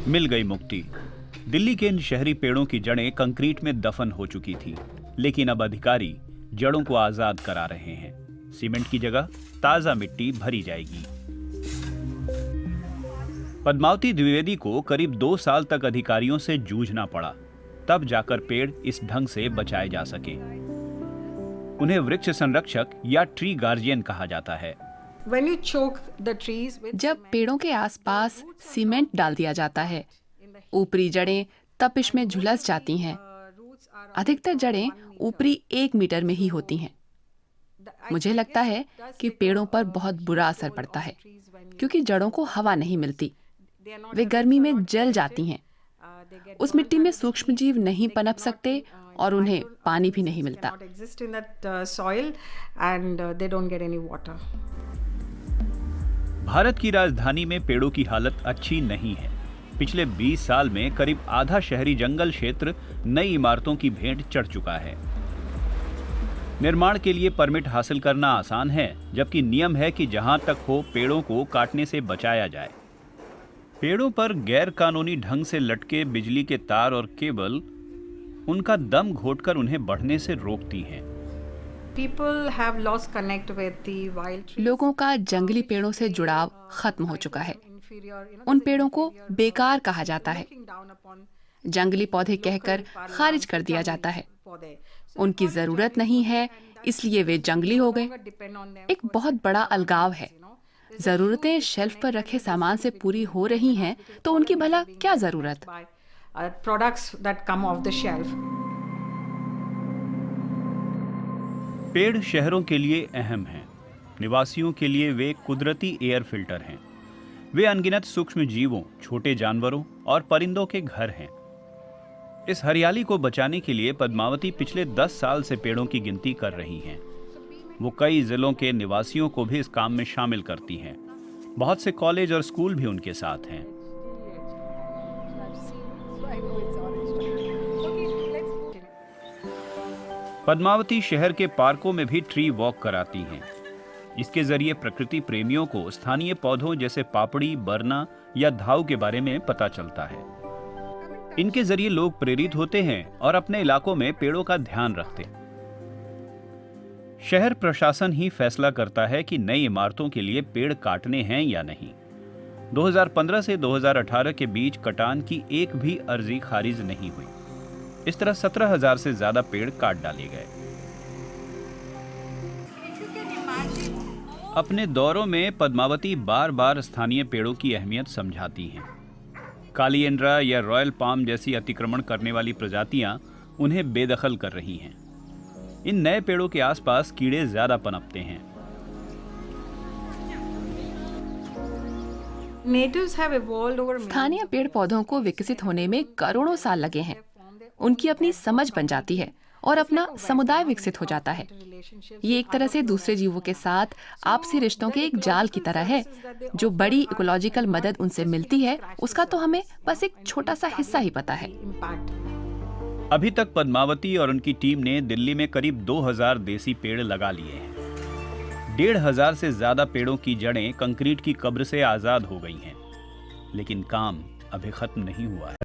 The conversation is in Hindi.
मिल गई मुक्ति। दिल्ली के इन शहरी पेड़ों की जड़ें कंक्रीट में दफन हो चुकी थी, लेकिन अब अधिकारी जड़ों को आजाद करा रहे हैं। सीमेंट की जगह ताजा मिट्टी भरी जाएगी। पद्मावती द्विवेदी को करीब 2 साल तक अधिकारियों से जूझना पड़ा, तब जाकर पेड़ इस ढंग से बचाए जा सके। उन्हें वृक्ष संरक्षक या ट्री गार्जियन कहा जाता है। जब पेड़ों के आसपास सीमेंट डाल दिया जाता है, ऊपरी जड़ें तपिश में झुलस जाती हैं। अधिकतर जड़ें ऊपरी 1 मीटर में ही होती हैं। मुझे लगता है कि पेड़ों पर बहुत बुरा असर पड़ता है, क्योंकि जड़ों को हवा नहीं मिलती। वे गर्मी में जल जाती हैं। उस मिट्टी में सूक्ष्मजीव नहीं पनप सकते और उन्हें पानी भी नहीं मिलता। भारत की राजधानी में पेड़ों की हालत अच्छी नहीं है। पिछले 20 साल में करीब आधा शहरी जंगल क्षेत्र नई इमारतों की भेंट चढ़ चुका है। निर्माण के लिए परमिट हासिल करना आसान है, जबकि नियम है कि जहां तक हो पेड़ों को काटने से बचाया जाए। पेड़ों पर गैर कानूनी ढंग से लटके बिजली के तार और केबल उनका दम घोटकर उन्हें बढ़ने से रोकती हैं। लोगों का जंगली पेड़ों से जुड़ाव खत्म हो चुका है। उन पेड़ों को बेकार कहा जाता है, जंगली पौधे कहकर खारिज कर दिया जाता है। उनकी जरूरत नहीं है, इसलिए वे जंगली हो गए। एक बहुत बड़ा अलगाव है। जरूरतें शेल्फ पर रखे सामान से पूरी हो रही हैं, तो उनकी भला क्या जरूरत। पेड़ शहरों के लिए अहम हैं। निवासियों के लिए वे कुदरती एयर फिल्टर हैं। वे अनगिनत सूक्ष्म जीवों, छोटे जानवरों और परिंदों के घर हैं। इस हरियाली को बचाने के लिए पद्मावती पिछले 10 साल से पेड़ों की गिनती कर रही हैं। वो कई जिलों के निवासियों को भी इस काम में शामिल करती हैं। बहुत से कॉलेज और स्कूल भी उनके साथ हैं। पद्मावती शहर के पार्कों में भी ट्री वॉक कराती हैं। इसके जरिए प्रकृति प्रेमियों को स्थानीय पौधों जैसे पापड़ी, बरना या धाऊ के बारे में पता चलता है। इनके जरिए लोग प्रेरित होते हैं और अपने इलाकों में पेड़ों का ध्यान रखते हैं। शहर प्रशासन ही फैसला करता है कि नई इमारतों के लिए पेड़ काटने हैं या नहीं। 2015 से 2018 के बीच कटान की एक भी अर्जी खारिज नहीं हुई। इस तरह 17,000 से ज्यादा पेड़ काट डाले गए। अपने दौरों में पद्मावती बार बार स्थानीय पेड़ों की अहमियत समझाती हैं। कालीएंड्रा या रॉयल पाम जैसी अतिक्रमण करने वाली प्रजातियां उन्हें बेदखल कर रही हैं। इन नए पेड़ों के आसपास कीड़े ज्यादा पनपते हैं। स्थानीय पेड़ पौधों को विकसित होने में करोड़ों साल लगे हैं। उनकी अपनी समझ बन जाती है और अपना समुदाय विकसित हो जाता है। ये एक तरह से दूसरे जीवों के साथ आपसी रिश्तों के एक जाल की तरह है। जो बड़ी इकोलॉजिकल मदद उनसे मिलती है, उसका तो हमें बस एक छोटा सा हिस्सा ही पता है। अभी तक पद्मावती और उनकी टीम ने दिल्ली में करीब 2000 देसी पेड़ लगा लिए हैं। 1,500 से ज्यादा पेड़ों की जड़ें कंक्रीट की कब्र से आजाद हो गई हैं। लेकिन काम अभी खत्म नहीं हुआ है।